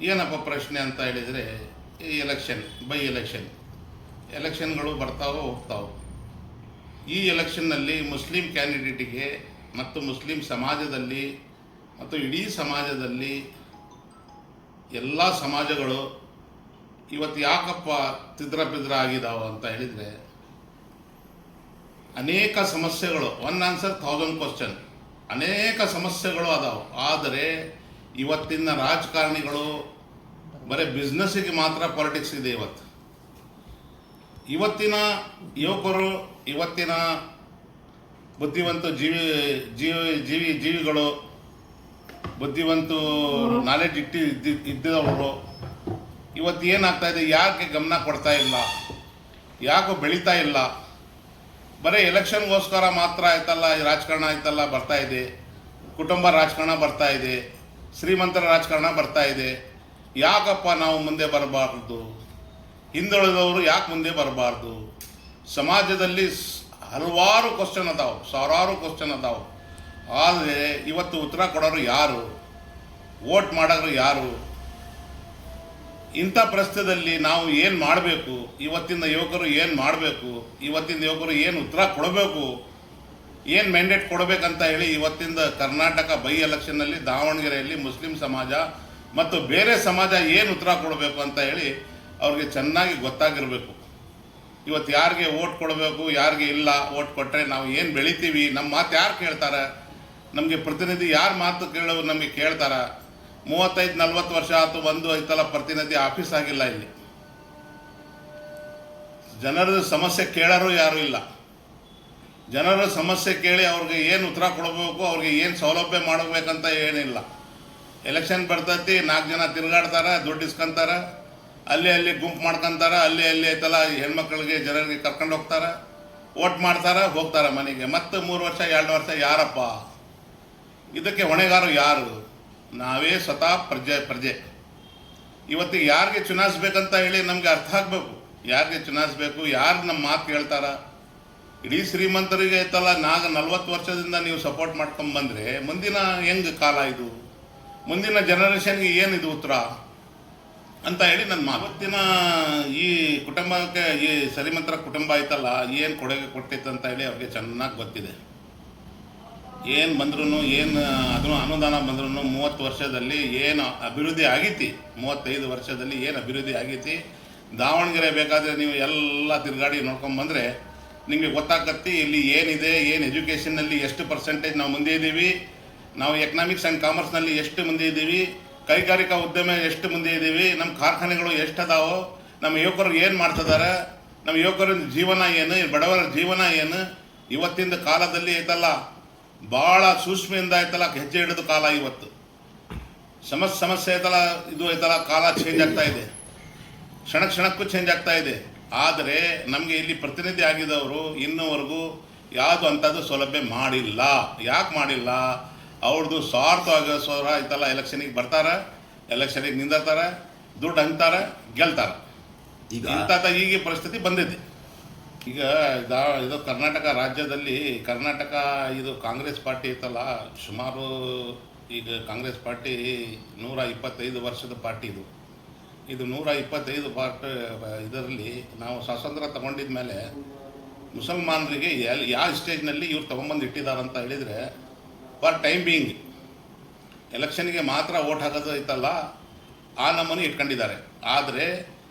ಏನಪ್ಪ ಪ್ರಶ್ನೆ ಅಂತ ಹೇಳಿದರೆ, ಈ ಬೈ ಎಲೆಕ್ಷನ್ಗಳು ಬರ್ತಾವೋ ಹೋಗ್ತಾವೆ. ಈ ಎಲೆಕ್ಷನ್ನಲ್ಲಿ ಮುಸ್ಲಿಂ ಕ್ಯಾಂಡಿಡೇಟಿಗೆ ಮತ್ತು ಮುಸ್ಲಿಂ ಸಮಾಜದಲ್ಲಿ ಮತ್ತು ಇಡೀ ಸಮಾಜದಲ್ಲಿ ಎಲ್ಲ ಸಮಾಜಗಳು ಇವತ್ತು ಯಾಕಪ್ಪ ತಿದ್ರ ಆಗಿದಾವೆ ಅಂತ ಹೇಳಿದರೆ, ಅನೇಕ ಸಮಸ್ಯೆಗಳು, ಒನ್ ಆನ್ಸರ್ 1000 ಕ್ವಶನ್, ಅನೇಕ ಸಮಸ್ಯೆಗಳು ಅದಾವೆ. ಆದರೆ ಇವತ್ತಿನ ರಾಜಕಾರಣಿಗಳು ಬರೀ ಬಿಸ್ನೆಸ್ಸಿಗೆ ಮಾತ್ರ ಪಾಲಿಟಿಕ್ಸ್ ಇದೆ. ಇವತ್ತಿನ ಯುವಕರು, ಇವತ್ತಿನ ಬುದ್ಧಿವಂತ ಜೀವಿಗಳು, ಬುದ್ಧಿವಂತ ನಾಲೆಡ್ಜ್ ಇದ್ದವರು ಇವತ್ತು ಏನಾಗ್ತಾ ಇದೆ, ಯಾಕೆ ಗಮನ ಕೊಡ್ತಾ ಇಲ್ಲ, ಯಾಕೆ ಬೆಳೀತಾ ಇಲ್ಲ. ಬರೀ ಎಲೆಕ್ಷನ್ಗೋಸ್ಕರ ಮಾತ್ರ ಆಯ್ತಲ್ಲ ರಾಜಕಾರಣ ಆಯ್ತಲ್ಲ ಬರ್ತಾ ಇದೆ, ಕುಟುಂಬ ರಾಜಕಾರಣ ಬರ್ತಾ ಇದೆ, ಶ್ರೀಮಂತರ ರಾಜಕಾರಣ ಬರ್ತಾ ಇದೆ. ಯಾಕಪ್ಪ ನಾವು ಮುಂದೆ ಬರಬಾರ್ದು, ಹಿಂದುಳಿದವರು ಯಾಕೆ ಮುಂದೆ ಬರಬಾರ್ದು. ಸಮಾಜದಲ್ಲಿ ಹಲವಾರು ಕ್ವಶನ್ ಅದಾವೆ, ಸಾವಿರಾರು ಕ್ವಶನ್ ಅದಾವೆ. ಆದರೆ ಇವತ್ತು ಉತ್ತರ ಕೊಡೋರು ಯಾರು, ವೋಟ್ ಮಾಡೋರು ಯಾರು? ಇಂಥ ಪರಿಸ್ಥಿತಿಯಲ್ಲಿ ನಾವು ಏನು ಮಾಡಬೇಕು, ಇವತ್ತಿನ ಯುವಕರು ಏನು ಮಾಡಬೇಕು, ಇವತ್ತಿನ ಯುವಕರು ಏನು ಉತ್ತರ ಕೊಡಬೇಕು, ಏನು ಮ್ಯಾಂಡೇಟ್ ಕೊಡಬೇಕಂತ ಹೇಳಿ ಇವತ್ತಿಂದ ಕರ್ನಾಟಕ ಬೈ ಎಲೆಕ್ಷನ್ನಲ್ಲಿ ದಾವಣಗೆರೆಯಲ್ಲಿ ಮುಸ್ಲಿಂ ಸಮಾಜ ಮತ್ತು ಬೇರೆ ಸಮಾಜ ಏನು ಉತ್ತರ ಕೊಡಬೇಕು ಅಂತ ಹೇಳಿ ಅವ್ರಿಗೆ ಚೆನ್ನಾಗಿ ಗೊತ್ತಾಗಿರಬೇಕು. ಇವತ್ತು ಯಾರಿಗೆ ವೋಟ್ ಕೊಡಬೇಕು, ಯಾರಿಗೆ ಇಲ್ಲ, ವೋಟ್ ಕೊಟ್ಟರೆ ನಾವು ಏನು ಬೆಳಿತೀವಿ, ನಮ್ಮ ಮಾತು ಯಾರು ಕೇಳ್ತಾರೆ, ನಮಗೆ ಪ್ರತಿನಿಧಿ ಯಾರು ಮಾತು ಕೇಳೋರು ನಮಗೆ ಕೇಳ್ತಾರೆ. 35-40 ವರ್ಷ ಆಯ್ತು, ಒಂದು ಐತಲ್ಲ ಪ್ರತಿನಿಧಿ ಆಫೀಸ್ ಆಗಿಲ್ಲ. ಇಲ್ಲಿ ಜನರ ಸಮಸ್ಯೆ ಕೇಳೋರು ಯಾರೂ ಇಲ್ಲ. ಜನರ ಸಮಸ್ಯೆ ಕೇಳಿ ಅವ್ರಿಗೆ ಏನು ಉತ್ತರ ಕೊಡಬೇಕು, ಅವ್ರಿಗೆ ಏನು ಸೌಲಭ್ಯ ಮಾಡಬೇಕಂತ ಏನಿಲ್ಲ. ಎಲೆಕ್ಷನ್ ಬರ್ತೈತಿ, 4 ಜನ ತಿರುಗಾಡ್ತಾರೆ, ದುಡ್ಡು ಇಸ್ಕೊಂತಾರೆ, ಅಲ್ಲಿ ಗುಂಪು ಮಾಡ್ಕೊತಾರೆ, ಅಲ್ಲಿ ಐತಲ್ಲ ಹೆಣ್ಮಕ್ಳಿಗೆ ಜನರಿಗೆ ಕರ್ಕೊಂಡು ಹೋಗ್ತಾರೆ, ವೋಟ್ ಮಾಡ್ತಾರೆ, ಹೋಗ್ತಾರೆ ಮನೆಗೆ. ಮತ್ತು 3 ವರ್ಷ 2 ವರ್ಷ ಯಾರಪ್ಪ ಇದಕ್ಕೆ ಹೊಣೆಗಾರರು ಯಾರು? ನಾವೇ ಸ್ವತಃ ಪ್ರಜೆ. ಇವತ್ತಿಗೆ ಯಾರಿಗೆ ಚುನಾಯಿಸ್ಬೇಕಂತ ಹೇಳಿ ನಮಗೆ ಅರ್ಥ ಆಗಬೇಕು. ಯಾರಿಗೆ ಚುನಾಯಿಸ್ಬೇಕು, ಯಾರು ನಮ್ಮ ಮಾತು ಕೇಳ್ತಾರ? ಇಡೀ ಶ್ರೀಮಂತರಿಗೆ ಐತಲ್ಲ 40 ವರ್ಷದಿಂದ ನೀವು ಸಪೋರ್ಟ್ ಮಾಡ್ಕೊಂಬಂದರೆ ಮುಂದಿನ ಹೆಂಗೆ ಕಾಲ ಇದು, ಮುಂದಿನ ಜನರೇಷನ್ಗೆ ಏನಿದು ಉತ್ತರ ಅಂತ ಹೇಳಿ ನನ್ನ ಮಾವತ್ತಿನ ಈ ಕುಟುಂಬಕ್ಕೆ, ಈ ಶ್ರೀಮಂತರ ಕುಟುಂಬ ಐತಲ್ಲ ಏನು ಕೊಡುಗೆ ಕೊಟ್ಟಿತ್ತು ಅಂತ ಹೇಳಿ ಅವ್ರಿಗೆ ಚೆನ್ನಾಗಿ ಗೊತ್ತಿದೆ. ಏನು ಬಂದ್ರೂ, ಏನು ಅದನ್ನು ಅನುದಾನ ಬಂದ್ರೂ 30 ವರ್ಷದಲ್ಲಿ ಏನು ಅಭಿವೃದ್ಧಿ ಆಗೈತಿ, 35 ವರ್ಷದಲ್ಲಿ ಏನು ಅಭಿವೃದ್ಧಿ ಆಗೈತಿ. ದಾವಣಗೆರೆ ಬೇಕಾದರೆ ನೀವು ಎಲ್ಲ ತಿರುಗಾಡಿ ನೋಡ್ಕೊಂಬಂದರೆ ನಿಮಗೆ ಗೊತ್ತಾಗತ್ತಿ ಇಲ್ಲಿ ಏನಿದೆ, ಏನು ಎಜುಕೇಷನ್ನಲ್ಲಿ ಎಷ್ಟು ಪರ್ಸೆಂಟೇಜ್ ನಾವು ಮುಂದೆ ಇದ್ದೀವಿ, ನಾವು ಎಕನಾಮಿಕ್ಸ್ ಆ್ಯಂಡ್ ಕಾಮರ್ಸ್ನಲ್ಲಿ ಎಷ್ಟು ಮುಂದೆ ಇದ್ದೀವಿ, ಕೈಗಾರಿಕಾ ಉದ್ಯಮ ಎಷ್ಟು ಮುಂದೆ ಇದ್ದೀವಿ, ನಮ್ಮ ಕಾರ್ಖಾನೆಗಳು ಎಷ್ಟು ಅದಾವೋ, ನಮ್ಮ ಯುವಕರು ಏನು ಮಾಡ್ತಿದ್ದಾರೆ, ನಮ್ಮ ಯುವಕರ ಜೀವನ ಏನು, ಬಡವರ ಜೀವನ ಏನು. ಇವತ್ತಿನ ಕಾಲದಲ್ಲಿ ಐತಲ್ಲ ಭಾಳ ಸೂಕ್ಷ್ಮೆಯಿಂದ ಐತಲ್ಲ ಹೆಜ್ಜೆ ಹಿಡಿದು ಕಾಲ. ಇವತ್ತು ಸಮಸ್ಯೆ ಐತಲ್ಲ, ಇದು ಐತಲ್ಲ ಕಾಲ ಚೇಂಜ್ ಆಗ್ತಾ ಇದೆ, ಕ್ಷಣಕ್ಕೂ ಚೇಂಜ್ ಆಗ್ತಾ ಇದೆ. ಆದರೆ ನಮಗೆ ಇಲ್ಲಿ ಪ್ರತಿನಿಧಿ ಆಗಿದವರು ಇನ್ನೂವರೆಗೂ ಯಾವುದು ಅಂಥದ್ದು ಸೌಲಭ್ಯ ಮಾಡಿಲ್ಲ. ಯಾಕೆ ಮಾಡಿಲ್ಲ? ಅವ್ರದ್ದು ಸ್ವಾರ್ಥವಾಗಿಸೋರ ಐತಲ್ಲ ಎಲೆಕ್ಷನಿಗೆ ಬರ್ತಾರೆ, ಎಲೆಕ್ಷನಿಗೆ ನಿಂದಿರ್ತಾರೆ, ದುಡ್ಡು ಹಂತಾರೆ, ಗೆಲ್ತಾರೆ. ಈಗ ಪರಿಸ್ಥಿತಿ ಬಂದಿದೆ. ಈಗ ಇದು ಕರ್ನಾಟಕ ರಾಜ್ಯದಲ್ಲಿ, ಇದು ಕಾಂಗ್ರೆಸ್ ಪಾರ್ಟಿ ಐತಲ್ಲ, ಸುಮಾರು ಈಗ ಕಾಂಗ್ರೆಸ್ ಪಾರ್ಟಿ 125 ವರ್ಷದ ಪಾರ್ಟಿ. ಇದು 125 ಪಾರ್ಟಿ. ಇದರಲ್ಲಿ ನಾವು ಸ್ವಾತಂತ್ರ್ಯ ತಗೊಂಡಿದ ಮೇಲೆ ಮುಸಲ್ಮಾನರಿಗೆ ಯಾವ ಸ್ಟೇಜ್ನಲ್ಲಿ ಇವ್ರು ತೊಗೊಂಬಂದು ಇಟ್ಟಿದ್ದಾರಂತ ಹೇಳಿದರೆ, ಫಾರ್ ಟೈಮ್ ಬೀಯಿಂಗ್ ಎಲೆಕ್ಷನ್ಗೆ ಮಾತ್ರ ವೋಟ್ ಹಾಕೋದು ಐತಲ್ಲ ಆ ನಮ್ಮನ್ನು ಇಟ್ಕೊಂಡಿದ್ದಾರೆ. ಆದರೆ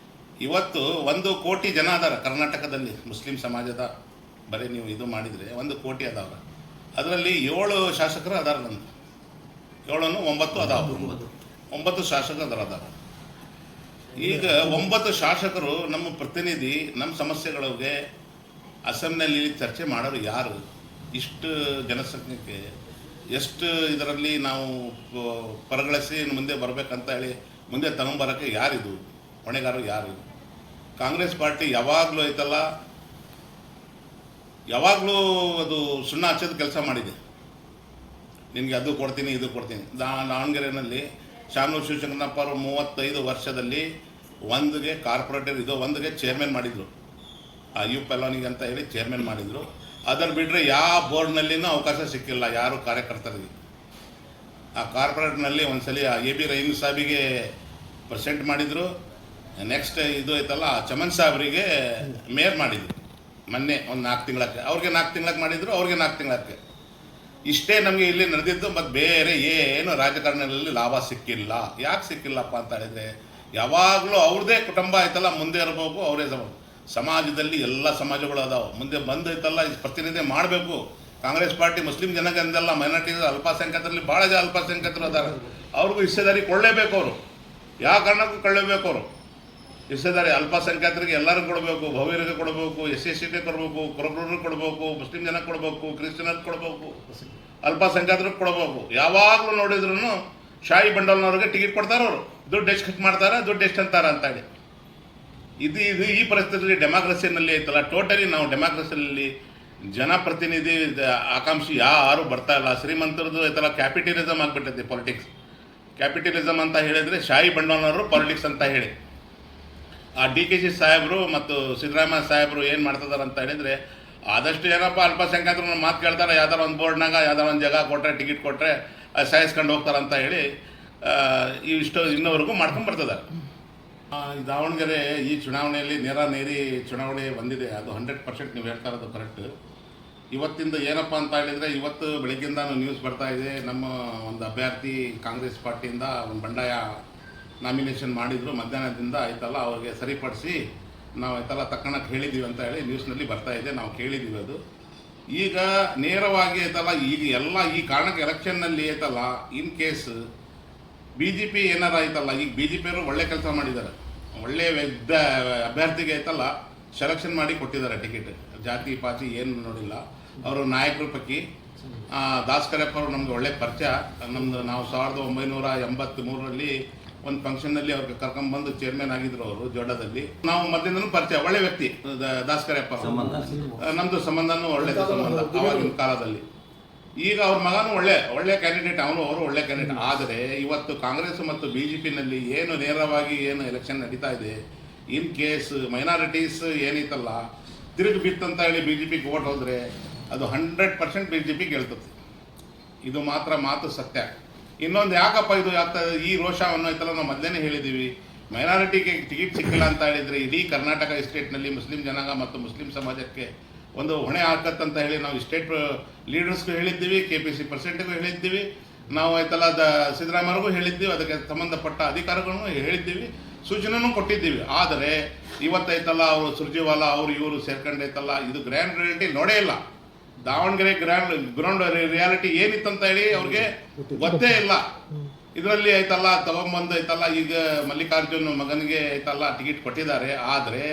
ಇವತ್ತು 1 ಕೋಟಿ ಜನ ಅದಾರೆ ಕರ್ನಾಟಕದಲ್ಲಿ ಮುಸ್ಲಿಂ ಸಮಾಜದ. ಬರೀ ನೀವು ಇದು ಮಾಡಿದರೆ 1 ಕೋಟಿ ಅದಾವೆ. ಅದರಲ್ಲಿ 7 ಶಾಸಕರು ಅದಾರ. ನಂದು 7 9 ಅದಾವೆ, 9 ಶಾಸಕರು ಅದಾವೆ. ಈಗ 9 ಶಾಸಕರು ನಮ್ಮ ಪ್ರತಿನಿಧಿ, ನಮ್ಮ ಸಮಸ್ಯೆಗಳಿಗೆ ಅಸೆಂಬ್ಲಿಯಲ್ಲಿ ಚರ್ಚೆ ಮಾಡೋರು ಯಾರು? ಇಷ್ಟು ಜನಸಂಖ್ಯೆಗೆ ಎಷ್ಟು ಇದರಲ್ಲಿ ನಾವು ಪರಗಳಿಸಿ ಮುಂದೆ ಬರಬೇಕಂತ ಹೇಳಿ ಮುಂದೆ ತಗೊಂಬರೋಕ್ಕೆ ಯಾರಿದು ಹೊಣೆಗಾರರು ಯಾರು? ಕಾಂಗ್ರೆಸ್ ಪಾರ್ಟಿ ಯಾವಾಗಲೂ ಐತಲ್ಲ, ಯಾವಾಗಲೂ ಅದು ಸುಣ್ಣ ಹಚ್ಚೋದು ಕೆಲಸ ಮಾಡಿದೆ. ನಿನಗೆ ಅದು ಕೊಡ್ತೀನಿ, ಇದು ಕೊಡ್ತೀನಿ. ದಾವಣಗೆರೆಯಲ್ಲಿ ಶಾಮನೂರು ಶಿವಶಂಕರಪ್ಪ ಅವರು 35 ವರ್ಷದಲ್ಲಿ 1ಗೆ ಕಾರ್ಪೊರೇಟರ್, 1ಗೆ ಚೇರ್ಮನ್ ಮಾಡಿದರು. ಅಯ್ಯೂಬ್ ಪೆಲೋನಿಗೆ ಅಂತ ಹೇಳಿ ಚೇರ್ಮನ್ ಮಾಡಿದರು. ಅದನ್ನು ಬಿಟ್ಟರೆ ಯಾವ ಬೋರ್ಡ್ನಲ್ಲಿನೂ ಅವಕಾಶ ಸಿಕ್ಕಿಲ್ಲ ಯಾರು ಕಾರ್ಯಕರ್ತರಿಗೆ. ಆ ಕಾರ್ಪೊರೇಟ್ನಲ್ಲಿ ಒಂದ್ಸಲಿ AB ರಹೀಮ್ ಸಾಹಿಬಿಗೆ ಪ್ರೆಸೆಂಟ್ ಮಾಡಿದರು. ನೆಕ್ಸ್ಟ್ ಇದು ಐತಲ್ಲ ಚಮನ್ ಸಾಹೇಬ್ರಿಗೆ ಮೇಯರ್ ಮಾಡಿದ್ರು ಮೊನ್ನೆ ಒಂದು 4 ತಿಂಗಳಕ್ಕೆ, ಅವ್ರಿಗೆ 4 ತಿಂಗಳಕ್ಕೆ ಮಾಡಿದರು, ಅವ್ರಿಗೆ 4 ತಿಂಗಳಕ್ಕೆ. ಇಷ್ಟೇ ನಮಗೆ ಇಲ್ಲಿ ನಡೆದಿದ್ದು. ಮತ್ತು ಬೇರೆ ಏನು ರಾಜಕಾರಣದಲ್ಲಿ ಲಾಭ ಸಿಕ್ಕಿಲ್ಲ. ಯಾಕೆ ಸಿಕ್ಕಿಲ್ಲಪ್ಪ ಅಂತ ಹೇಳಿದರೆ, ಯಾವಾಗಲೂ ಅವ್ರದ್ದೇ ಕುಟುಂಬ ಐತಲ್ಲ ಮುಂದೆ ಇರಬೇಕು, ಅವರೇ ಸಮಾಜದಲ್ಲಿ ಎಲ್ಲ ಸಮಾಜಗಳು ಅದಾವೆ, ಮುಂದೆ ಬಂದು ಐತಲ್ಲ ಪ್ರತಿನಿಧಿ ಮಾಡಬೇಕು. ಕಾಂಗ್ರೆಸ್ ಪಾರ್ಟಿ ಮುಸ್ಲಿಂ ಜನಗಂದೆಲ್ಲ ಮೈನಾರಿಟಿ ಅಲ್ಪಸಂಖ್ಯಾತರಲ್ಲಿ ಭಾಳ ಅಲ್ಪಸಂಖ್ಯಾತರು ಅದಾರೆ, ಅವ್ರಿಗೂ ಹಿಸ್ಸೆದಾರಿ ಕೊಳ್ಳೇಬೇಕು. ಅವರು ಯಾವ ಕಾರಣಕ್ಕೂ ಕೊಳ್ಳೇಬೇಕು. ಅವರು ಹಿಸ್ಸೆದಾರಿ ಅಲ್ಪಸಂಖ್ಯಾತರಿಗೆ ಎಲ್ಲರಿಗೂ ಕೊಡಬೇಕು, ಭವ್ಯರಿಗೆ ಕೊಡಬೇಕು, SC/ST ಕೊಡಬೇಕು, ಕುರುಬರಿಗೆ ಕೊಡಬೇಕು, ಮುಸ್ಲಿಂ ಜನಕ್ಕೆ ಕೊಡಬೇಕು, ಕ್ರಿಶ್ಚಿಯನ್ರಿಗೆ ಕೊಡಬೇಕು, ಅಲ್ಪಸಂಖ್ಯಾತರಿಗೆ ಕೊಡಬೇಕು. ಯಾವಾಗಲೂ ನೋಡಿದ್ರು ಶಾಹಿ ಬಂಡಲ್ನವ್ರಿಗೆ ಟಿಕೆಟ್ ಕೊಡ್ತಾರೆ. ಅವರು ದುಡ್ಡು ಎಷ್ಟು ಖರ್ಚು ಮಾಡ್ತಾರೆ, ದುಡ್ಡು ಎಷ್ಟು ಅಂತಾರೆ ಅಂತೇಳಿ. ಇದು ಈ ಪರಿಸ್ಥಿತಿಯಲ್ಲಿ ಡೆಮಾಕ್ರಸಿನಲ್ಲಿ ಐತಲ್ಲ, ಟೋಟಲಿ ನಾವು ಡೆಮಾಕ್ರಸಿಯಲ್ಲಿ ಜನಪ್ರತಿನಿಧಿ ಆಕಾಂಕ್ಷಿ ಯಾರು ಬರ್ತಾ ಇಲ್ಲ. ಶ್ರೀಮಂತರದ್ದು ಐತಲ್ಲ ಕ್ಯಾಪಿಟಲಿಸಮ್ ಆಗಿಬಿಟ್ಟೈತಿ ಪಾಲಿಟಿಕ್ಸ್. ಕ್ಯಾಪಿಟಲಿಸಮ್ ಅಂತ ಹೇಳಿದರೆ ಶಾಹಿ ಬಂಡವಾಳನವರು ಪಾಲಿಟಿಕ್ಸ್ ಅಂತ ಹೇಳಿ ಆ DK ಸಾಹೇಬರು ಮತ್ತು ಸಿದ್ದರಾಮಯ್ಯ ಸಾಹೇಬರು ಏನು ಮಾಡ್ತಿದ್ದಾರೆ ಅಂತ ಹೇಳಿದರೆ, ಆದಷ್ಟು ಏನಪ್ಪ ಅಲ್ಪಸಂಖ್ಯಾತರು ಮಾತು ಕೇಳ್ತಾರೆ, ಯಾವ್ದಾರು ಒಂದು ಬೋರ್ಡ್ನಾಗ ಯಾವ್ದಾರು ಒಂದು ಜಾಗ ಕೊಟ್ಟರೆ, ಟಿಕೆಟ್ ಕೊಟ್ಟರೆ ಸಾಯಿಸ್ಕೊಂಡು ಹೋಗ್ತಾರೆ ಅಂತ ಹೇಳಿ ಇಷ್ಟು ಇನ್ನೂವರೆಗೂ ಮಾಡ್ಕೊಂಡು ಬರ್ತಿದ್ದಾರೆ. ದಾವಣಗೆರೆ ಈ ಚುನಾವಣೆಯಲ್ಲಿ ನೇರಿ ಚುನಾವಣೆ ಬಂದಿದೆ. ಅದು 100% ನೀವು ಹೇಳ್ತಾ ಇರೋದು ಕರೆಕ್ಟ್. ಇವತ್ತಿಂದ ಏನಪ್ಪ ಅಂತ ಹೇಳಿದರೆ, ಇವತ್ತು ಬೆಳಗ್ಗಿಂದ ನ್ಯೂಸ್ ಬರ್ತಾ ಇದೆ, ನಮ್ಮ ಒಂದು ಅಭ್ಯರ್ಥಿ ಕಾಂಗ್ರೆಸ್ ಪಾರ್ಟಿಯಿಂದ ಒಂದು ಬಂಡಾಯ ನಾಮಿನೇಷನ್ ಮಾಡಿದರು, ಮಧ್ಯಾಹ್ನದಿಂದ ಆಯ್ತಲ್ಲ ಅವ್ರಿಗೆ ಸರಿಪಡಿಸಿ ನಾವು ಆಯ್ತಲ್ಲ ತಕ್ಕಣಕ್ಕೆ ಹೇಳಿದ್ದೀವಿ ಅಂತ ಹೇಳಿ ನ್ಯೂಸ್ನಲ್ಲಿ ಬರ್ತಾ ಇದೆ. ನಾವು ಕೇಳಿದ್ದೀವಿ. ಅದು ಈಗ ನೇರವಾಗಿ ಆಯ್ತಲ್ಲ ಈಗ ಎಲ್ಲ ಈ ಕಾರಣಕ್ಕೆ ಎಲೆಕ್ಷನ್ನಲ್ಲಿ ಐತಲ್ಲ ಇನ್ ಕೇಸ್ BJP ಏನಾರು ಆಯ್ತಲ್ಲ, ಈಗ BJPಯವರು ಒಳ್ಳೆ ಕೆಲಸ ಮಾಡಿದ್ದಾರೆ. ಒಳ್ಳೆ ಅಭ್ಯರ್ಥಿಗೆ ಐತಲ್ಲ ಸೆಲೆಕ್ಷನ್ ಮಾಡಿ ಕೊಟ್ಟಿದ್ದಾರೆ ಟಿಕೆಟ್. ಜಾತಿ ಪಾತಿ ಏನು ನೋಡಿಲ್ಲ. ಅವರು ನಾಯಕರ ಪೈಕಿ ದಾಸ್ಕರಪ್ಪ ಅವರು ನಮ್ಗೆ ಒಳ್ಳೆ ಪರಿಚಯ. ನಮ್ಮದು ನಾವು 1983ರಲ್ಲಿ ಒಂದು ಫಂಕ್ಷನ್ನಲ್ಲಿ ಅವ್ರಿಗೆ ಕರ್ಕೊಂಡ್ಬಂದು ಚೇರ್ಮನ್ ಆಗಿದ್ರು ಅವರು ಜೋಡದಲ್ಲಿ. ನಾವು ಮಧ್ಯದಿಂದಲೂ ಪರಿಚಯ, ಒಳ್ಳೆ ವ್ಯಕ್ತಿ ದಾಸ್ಕರಪ್ಪ. ನಮ್ಮದು ಸಂಬಂಧನೂ ಒಳ್ಳೆಯದು ಸಂಬಂಧ ಆವಾಗಿನ ಕಾಲದಲ್ಲಿ. ಈಗ ಅವ್ರ ಮಗನೂ ಒಳ್ಳೆ ಕ್ಯಾಂಡಿಡೇಟ್, ಅವರು ಒಳ್ಳೆ ಕ್ಯಾಂಡಿಡೇಟ್. ಆದರೆ ಇವತ್ತು ಕಾಂಗ್ರೆಸ್ ಮತ್ತು BJPನಲ್ಲಿ ಏನು ನೇರವಾಗಿ ಏನು ಎಲೆಕ್ಷನ್ ನಡೀತಾ ಇದೆ, ಇನ್ ಕೇಸ್ ಮೈನಾರಿಟೀಸ್ ಏನೈತಲ್ಲ ತಿರುಗಿ ಬಿತ್ತಂತ ಹೇಳಿ BJPಗೆ ಓಟ್ ಹೋದರೆ ಅದು 100% BJP ಗೆಲ್ತದೆ. ಇದು ಮಾತ್ರ ಮಾತು ಸತ್ಯ. ಇನ್ನೊಂದು ಯಾಕಪ್ಪ ಇದು ಆಗ್ತದೆ ಈ ರೋಷವನ್ನು ಐತಲ್ಲ, ನಾವು ಮೊದಲೇ ಹೇಳಿದ್ದೀವಿ. ಮೈನಾರಿಟಿಗೆ ಟಿಕೆಟ್ ಸಿಕ್ಕಿಲ್ಲ ಅಂತ ಹೇಳಿದರೆ ಇಡೀ ಕರ್ನಾಟಕ ಸ್ಟೇಟ್ನಲ್ಲಿ ಮುಸ್ಲಿಂ ಜನಾಂಗ ಮತ್ತು ಮುಸ್ಲಿಂ ಸಮಾಜಕ್ಕೆ ಒಂದು ಹೊಣೆ ಹಾಕತ್ತಂತ ಹೇಳಿ ನಾವು ಸ್ಟೇಟ್ ಲೀಡರ್ಸ್ಗೂ ಹೇಳಿದ್ದೀವಿ, KPC ಪ್ರೆಸಿಡೆಂಟ್ಗೂ ಹೇಳಿದ್ದೀವಿ, ನಾವು ಆಯ್ತಲ್ಲ ಸಿದ್ದರಾಮಯ್ಯವ್ರಿಗೂ ಹೇಳಿದ್ದೀವಿ, ಅದಕ್ಕೆ ಸಂಬಂಧಪಟ್ಟ ಅಧಿಕಾರಿಗಳನ್ನು ಹೇಳಿದ್ದೀವಿ, ಸೂಚನೆಯೂ ಕೊಟ್ಟಿದ್ದೀವಿ. ಆದರೆ ಇವತ್ತೈತಲ್ಲ ಅವರು ಸುರ್ಜಿವಾಲಾ ಅವರು ಇವರು ಸೇರ್ಕೊಂಡೈತಲ್ಲ, ಇದು ಗ್ರ್ಯಾಂಡ್ ರಿಯಾಲಿಟಿ ನೋಡೇ ಇಲ್ಲ. ದಾವಣಗೆರೆ ಗ್ರೌಂಡ್ ರಿಯಾಲಿಟಿ ಏನಿತ್ತಂತ ಹೇಳಿ ಅವ್ರಿಗೆ ಗೊತ್ತೇ ಇಲ್ಲ. ಇದರಲ್ಲಿ ಐತಲ್ಲ ತಗೊಂಬಂದು ಐತಲ್ಲ ಈಗ ಮಲ್ಲಿಕಾರ್ಜುನ್ ಮಗನಿಗೆ ಐತಲ್ಲ ಟಿಕೆಟ್ ಕೊಟ್ಟಿದ್ದಾರೆ. ಆದರೆ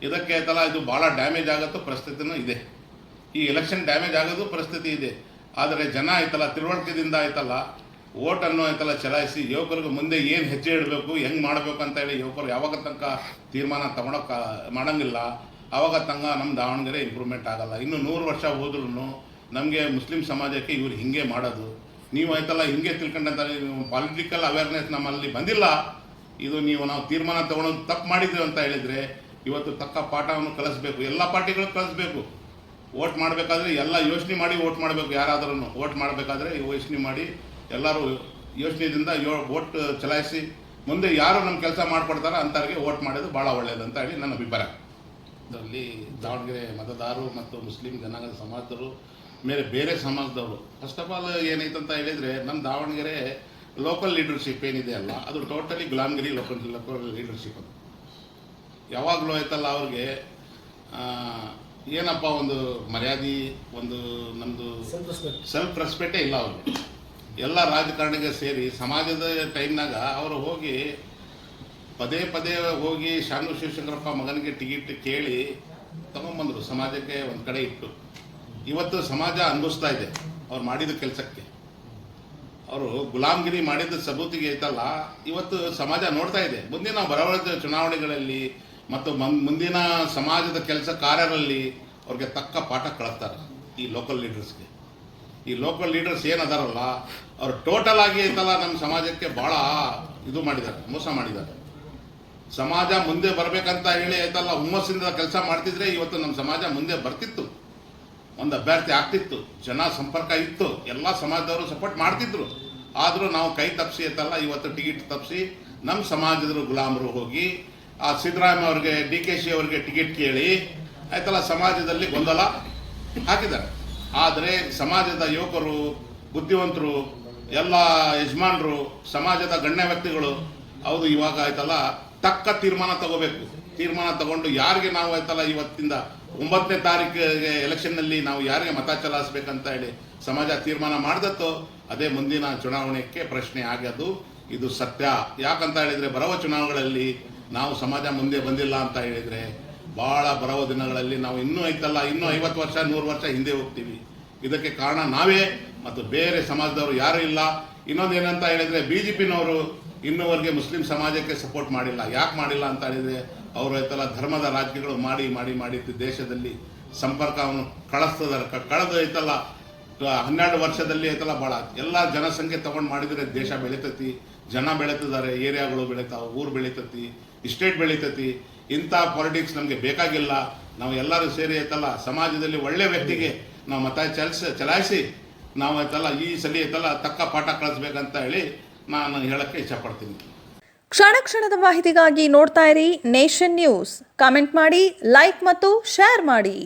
ಇದಕ್ಕೆ ಐತಲ್ಲ ಇದು ಭಾಳ ಡ್ಯಾಮೇಜ್ ಆಗೋದು ಪರಿಸ್ಥಿತಿನೂ ಇದೆ. ಈ ಎಲೆಕ್ಷನ್ ಡ್ಯಾಮೇಜ್ ಆಗೋದು ಪರಿಸ್ಥಿತಿ ಇದೆ. ಆದರೆ ಜನ ಐತಲ್ಲ ತಿಳುವಳಿಕೆದಿಂದ ಐತಲ್ಲ ಓಟನ್ನು ಐತಲ್ಲ ಚಲಾಯಿಸಿ ಯುವಕರಿಗೆ ಮುಂದೆ ಏನು ಹೆಜ್ಜೆ ಇಡಬೇಕು, ಹೆಂಗೆ ಮಾಡಬೇಕು ಅಂತ ಹೇಳಿ ಯುವಕರು ಯಾವಾಗ ತನಕ ತೀರ್ಮಾನ ಮಾಡೋಂಗಿಲ್ಲ ಆವಾಗ ತನಕ ನಮ್ಮ ದಾವಣಗೆರೆ ಇಂಪ್ರೂವ್ಮೆಂಟ್ ಆಗಲ್ಲ. ಇನ್ನು 100 ವರ್ಷ ಹೋದ್ರೂ ನಮಗೆ ಮುಸ್ಲಿಂ ಸಮಾಜಕ್ಕೆ ಇವ್ರು ಹಿಂಗೆ ಮಾಡೋದು, ನೀವು ಆಯ್ತಲ್ಲ ಹಿಂಗೆ ತಿಳ್ಕೊಂಡಂತ ಪಾಲಿಟಿಕಲ್ ಅವೇರ್ನೆಸ್ ನಮ್ಮಲ್ಲಿ ಬಂದಿಲ್ಲ. ಇದು ನಾವು ತೀರ್ಮಾನ ತೊಗೊಳೋದು ತಪ್ಪು ಮಾಡಿದ್ವಿ ಅಂತ ಹೇಳಿದರೆ ಇವತ್ತು ತಕ್ಕ ಪಾಠವನ್ನು ಕಲಿಸ್ಬೇಕು, ಎಲ್ಲ ಪಾರ್ಟಿಗಳು ಕಲಿಸ್ಬೇಕು. ವೋಟ್ ಮಾಡಬೇಕಾದ್ರೆ ಎಲ್ಲ ಯೋಚನೆ ಮಾಡಿ ವೋಟ್ ಮಾಡಬೇಕು. ಯಾರಾದ್ರೂ ವೋಟ್ ಮಾಡಬೇಕಾದ್ರೆ ಯೋಚನೆ ಮಾಡಿ ಎಲ್ಲರೂ ಯೋಚನೆಯಿಂದ ವೋಟ್ ಚಲಾಯಿಸಿ ಮುಂದೆ ಯಾರು ನಮ್ಮ ಕೆಲಸ ಮಾಡಿಕೊಡ್ತಾರೋ ಅಂಥವ್ರಿಗೆ ವೋಟ್ ಮಾಡೋದು ಭಾಳ ಒಳ್ಳೆಯದು ಅಂತ ಹೇಳಿ ನನ್ನ ಅಭಿಪ್ರಾಯ. ಅದರಲ್ಲಿ ದಾವಣಗೆರೆ ಮತದಾರರು ಮತ್ತು ಮುಸ್ಲಿಂ ಜನಾಂಗದ ಸಮಾಜದವರು ಬೇರೆ ಸಮಾಜದವರು ಫಸ್ಟ್ ಆಫ್ ಆಲ್ ಏನೈತಂತ ಹೇಳಿದರೆ, ನಮ್ಮ ದಾವಣಗೆರೆ ಲೋಕಲ್ ಲೀಡರ್ಶಿಪ್ ಏನಿದೆ ಅಲ್ಲ ಅದು ಟೋಟಲಿ ಗುಲಾಮಗಿರಿ ಲೋಕಲ್ ಲೀಡರ್ಶಿಪ್. ಅದು ಯಾವಾಗಲೂ ಆಯ್ತಲ್ಲ ಅವ್ರಿಗೆ ಏನಪ್ಪ ಒಂದು ಮರ್ಯಾದೆ, ಒಂದು ನಮ್ಮದು ಸೆಲ್ಫ್ ರೆಸ್ಪೆಕ್ಟೇ ಇಲ್ಲ ಅವ್ರಿಗೆ. ಎಲ್ಲ ರಾಜಕಾರಣಿಗೆ ಸೇರಿ ಸಮಾಜದ ಟೈಮ್ನಾಗ ಅವರು ಹೋಗಿ ಪದೇ ಹೋಗಿ ಶಾನು ಶಿವಶಂಕರಪ್ಪ ಮಗನಿಗೆ ಟಿಕೆಟ್ ಕೇಳಿ ತಗೊಂಬಂದರು, ಸಮಾಜಕ್ಕೆ ಒಂದು ಕಡೆ ಇಟ್ಟು. ಇವತ್ತು ಸಮಾಜ ಅನುಭವಿಸ್ತಾ ಇದೆ ಅವ್ರು ಮಾಡಿದ ಕೆಲಸಕ್ಕೆ. ಅವರು ಗುಲಾಮಗಿರಿ ಮಾಡಿದ ಸಬೂತಿಗೆ ಐತಲ್ಲ ಇವತ್ತು ಸಮಾಜ ನೋಡ್ತಾ ಇದೆ. ಮುಂದಿನ ಬರವಣಿಗೆ ಚುನಾವಣೆಗಳಲ್ಲಿ ಮತ್ತು ಮುಂದಿನ ಸಮಾಜದ ಕೆಲಸ ಕಾರ್ಯರಲ್ಲಿ ಅವ್ರಿಗೆ ತಕ್ಕ ಪಾಠ ಕಳಿಸ್ತಾರೆ ಈ ಲೋಕಲ್ ಲೀಡರ್ಸ್ಗೆ. ಈ ಲೋಕಲ್ ಲೀಡರ್ಸ್ ಏನದಾರಲ್ಲ ಅವರು ಟೋಟಲ್ ಆಗಿ ಐತಲ್ಲ ನಮ್ಮ ಸಮಾಜಕ್ಕೆ ಭಾಳ ಇದು ಮಾಡಿದ್ದಾರೆ, ಮೋಸ ಮಾಡಿದ್ದಾರೆ. ಸಮಾಜ ಮುಂದೆ ಬರಬೇಕಂತ ಹೇಳಿ ಐತಲ್ಲ ಹುಮ್ಮಸ್ಸಿಂದ ಕೆಲಸ ಮಾಡ್ತಿದ್ರೆ ಇವತ್ತು ನಮ್ಮ ಸಮಾಜ ಮುಂದೆ ಬರ್ತಿತ್ತು, ಒಂದು ಅಭ್ಯರ್ಥಿ ಆಗ್ತಿತ್ತು, ಜನ ಸಂಪರ್ಕ ಇತ್ತು, ಎಲ್ಲ ಸಮಾಜದವರು ಸಪೋರ್ಟ್ ಮಾಡ್ತಿದ್ರು. ಆದರೂ ನಾವು ಕೈ ತಪ್ಪಿಸಿ ಐತಲ್ಲ ಇವತ್ತು ಟಿಕೆಟ್ ತಪ್ಪಿಸಿ ನಮ್ಮ ಸಮಾಜದ ಗುಲಾಮರು ಹೋಗಿ ಆ ಸಿದ್ದರಾಮಯ್ಯ ಅವ್ರಿಗೆ DKC ಅವ್ರಿಗೆ ಟಿಕೆಟ್ ಕೇಳಿ ಆಯ್ತಲ್ಲ ಸಮಾಜದಲ್ಲಿ ಗೊಂದಲ ಹಾಕಿದ್ದಾರೆ. ಆದರೆ ಸಮಾಜದ ಯುವಕರು, ಬುದ್ಧಿವಂತರು, ಎಲ್ಲ ಯಜಮಾನರು, ಸಮಾಜದ ಗಣ್ಯ ವ್ಯಕ್ತಿಗಳು ಹೌದು ಇವಾಗ ಆಯ್ತಲ್ಲ ತಕ್ಕ ತೀರ್ಮಾನ ತಗೋಬೇಕು. ತೀರ್ಮಾನ ತಗೊಂಡು ಯಾರಿಗೆ ನಾವು ಆಯ್ತಲ್ಲ ಇವತ್ತಿಂದ 9ನೇ ತಾರೀಕಿಗೆ ಎಲೆಕ್ಷನ್ನಲ್ಲಿ ನಾವು ಯಾರಿಗೆ ಮತ ಚಲಾಯಿಸ್ಬೇಕಂತ ಹೇಳಿ ಸಮಾಜ ತೀರ್ಮಾನ ಮಾಡಿದತ್ತೋ ಅದೇ ಮುಂದಿನ ಚುನಾವಣೆಗೆ ಪ್ರಶ್ನೆ ಆಗೋದು. ಇದು ಸತ್ಯ. ಯಾಕಂತ ಹೇಳಿದರೆ ಬರುವ ಚುನಾವಣೆಗಳಲ್ಲಿ ನಾವು ಸಮಾಜ ಮುಂದೆ ಬಂದಿಲ್ಲ ಅಂತ ಹೇಳಿದರೆ ಭಾಳ ಬರುವ ದಿನಗಳಲ್ಲಿ ನಾವು ಇನ್ನೂ ಐತಲ್ಲ ಇನ್ನೂ 50 ವರ್ಷ 100 ವರ್ಷ ಹಿಂದೆ ಹೋಗ್ತೀವಿ. ಇದಕ್ಕೆ ಕಾರಣ ನಾವೇ ಮತ್ತು ಬೇರೆ ಸಮಾಜದವರು ಯಾರೂ ಇಲ್ಲ. ಇನ್ನೊಂದೇನಂತ ಹೇಳಿದರೆ BJPನವರು ಇನ್ನೂವರೆಗೆ ಮುಸ್ಲಿಂ ಸಮಾಜಕ್ಕೆ ಸಪೋರ್ಟ್ ಮಾಡಿಲ್ಲ. ಯಾಕೆ ಮಾಡಿಲ್ಲ ಅಂತ ಹೇಳಿದರೆ ಅವರು ಐತಲ್ಲ ಧರ್ಮದ ರಾಜಕೀಯಗಳು ಮಾಡಿ ಮಾಡಿ ಮಾಡಿ ದೇಶದಲ್ಲಿ ಸಂಪರ್ಕವನ್ನು ಕಳೆದು ಐತಲ್ಲ 12 ವರ್ಷದಲ್ಲಿ ಐತಲ್ಲ ಭಾಳ ಎಲ್ಲ ಜನಸಂಖ್ಯೆ ತಗೊಂಡು ಮಾಡಿದರೆ ದೇಶ ಬೆಳೀತತಿ, ಜನ ಬೆಳೀತಿದ್ದಾರೆ, ಏರಿಯಾಗಳು ಬೆಳೀತಾವೆ, ಊರು ಬೆಳೀತತಿ, ಸ್ಟೇಟ್ ಬೆಳೀತತಿ. ಇಂಥ ಪಾಲಿಟಿಕ್ಸ್ ನಮಗೆ ಬೇಕಾಗಿಲ್ಲ. ನಾವು ಎಲ್ಲರೂ ಸೇರಿ ಐತಲ್ಲ ಸಮಾಜದಲ್ಲಿ ಒಳ್ಳೆ ವ್ಯಕ್ತಿಗೆ ನಾವು ಮತ ಚಲಾಯಿಸಿ ನಾವು ಐತಲ್ಲ ಈ ಸಲ ಐತಲ್ಲ ತಕ್ಕ ಪಾಠ ಕಳಿಸ್ಬೇಕಂತ ಹೇಳಿ ನಾನು ಹೇಳಕ್ಕೆ ಇಷ್ಟಪಡ್ತೀನಿ. ಕ್ಷಣ ಕ್ಷಣದ ಮಾಹಿತಿಗಾಗಿ ನೋಡ್ತಾ ಇರಿ ನೇಷನ್ ನ್ಯೂಸ್. ಕಾಮೆಂಟ್ ಮಾಡಿ, ಲೈಕ್ ಮತ್ತು ಶೇರ್ ಮಾಡಿ.